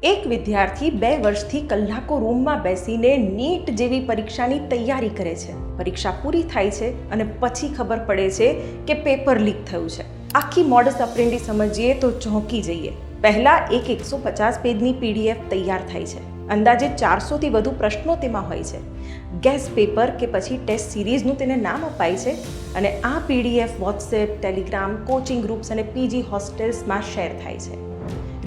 એક વિદ્યાર્થી 2 વર્ષથી કલાકો રૂમમાં બેસીને નીટ જેવી પરીક્ષાની તૈયારી કરે છે. પરીક્ષા પૂરી થાય છે અને પછી ખબર પડે છે કે પેપર લીક થયું છે. આખી મોડસ ઓપરેન્ડી સમજીએ તો ચોંકી જઈએ. પહેલાં 150 પેજની PDF તૈયાર થાય છે. અંદાજે 400થી વધુ પ્રશ્નો તેમાં હોય છે. ગેસ પેપર કે પછી ટેસ્ટ સિરીઝનું તેને નામ અપાય છે અને આ PDF WhatsApp, Telegram, coaching groups અને PG હોસ્ટેલ્સમાં શેર થાય છે.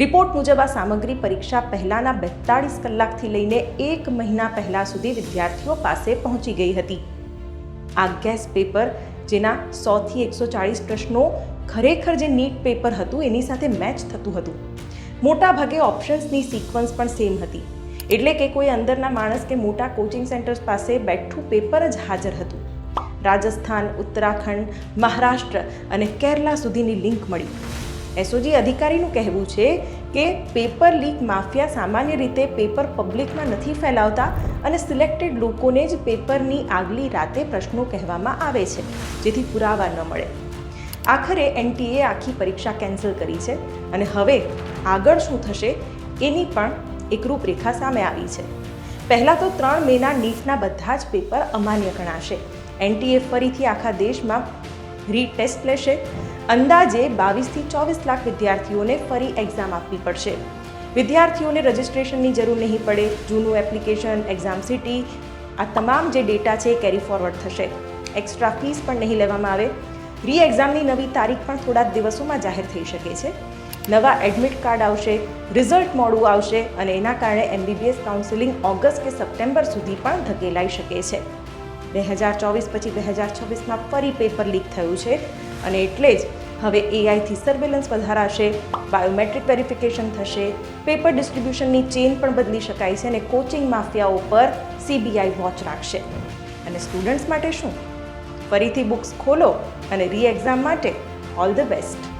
રિપોર્ટ મુજબ આ સામગ્રી પરીક્ષા પહેલાંના 42 કલાકથી લઈને 1 મહિના પહેલાં સુધી વિદ્યાર્થીઓ પાસે પહોંચી ગઈ હતી. આ ગેસ પેપર જેના 100થી 140 પ્રશ્નો ખરેખર જે નીટ પેપર હતું એની સાથે મેચ થતું હતું. મોટા ભાગે ઓપ્શન્સની સિક્વન્સ પણ સેમ હતી. એટલે કે કોઈ અંદરના માણસ કે મોટા કોચિંગ સેન્ટર્સ પાસે બેઠું પેપર જ હાજર હતું. રાજસ્થાન, ઉત્તરાખંડ, મહારાષ્ટ્ર અને કેરલા સુધીની લિંક મળી. SOG અધિકારીનું કહેવું છે કે પેપર લીક માફિયા સામાન્ય રીતે પેપર પબ્લિકમાં નથી ફેલાવતા અને સિલેક્ટેડ લોકોને જ પેપરની આગલી રાતે પ્રશ્નો કહેવામાં આવે છે, જેથી પુરાવા ન મળે. આખરે NTA આખી પરીક્ષા કેન્સલ કરી છે અને હવે આગળ શું થશે એની પણ એક રૂપરેખા સામે આવી છે. પહેલાં તો 3 મેના નીટના બધા જ પેપર અમાન્ય ગણાશે. NTA ફરીથી આખા દેશમાં રીટેસ્ટ લેશે. અંદાજે 22થી 24 લાખ વિદ્યાર્થીઓને ફરી એક્ઝામ આપવી પડશે. વિદ્યાર્થીઓને રજિસ્ટ્રેશનની જરૂર નહીં પડે. જૂનું એપ્લિકેશન, એક્ઝામ સિટી, આ તમામ જે ડેટા છે એ કેરી ફોરવર્ડ થશે. એક્સ્ટ્રા ફીસ પણ નહીં લેવામાં આવે. રી એક્ઝામની નવી તારીખ પણ થોડા દિવસોમાં જાહેર થઈ શકે છે. નવા એડમિટ કાર્ડ આવશે, રિઝલ્ટ મોડું આવશે અને એના કારણે MBBS કાઉન્સેલિંગ ઓગસ્ટ કે સપ્ટેમ્બર સુધી પણ ધકેલાઈ શકે છે. 2024 પછી 2026માં ફરી પેપર લીક થયું છે અને એટલે જ હવે AIથી સર્વેલન્સ વધારાશે, બાયોમેટ્રિક વેરિફિકેશન થશે, પેપર ડિસ્ટ્રીબ્યુશનની ચેઇન પણ બદલી શકાય છે અને કોચિંગ માફિયાઓ પર CBI વોચ રાખશે. અને સ્ટુડન્ટ્સ માટે શું? ફરીથી બુક્સ ખોલો અને રી એક્ઝામ માટે ઓલ ધ બેસ્ટ.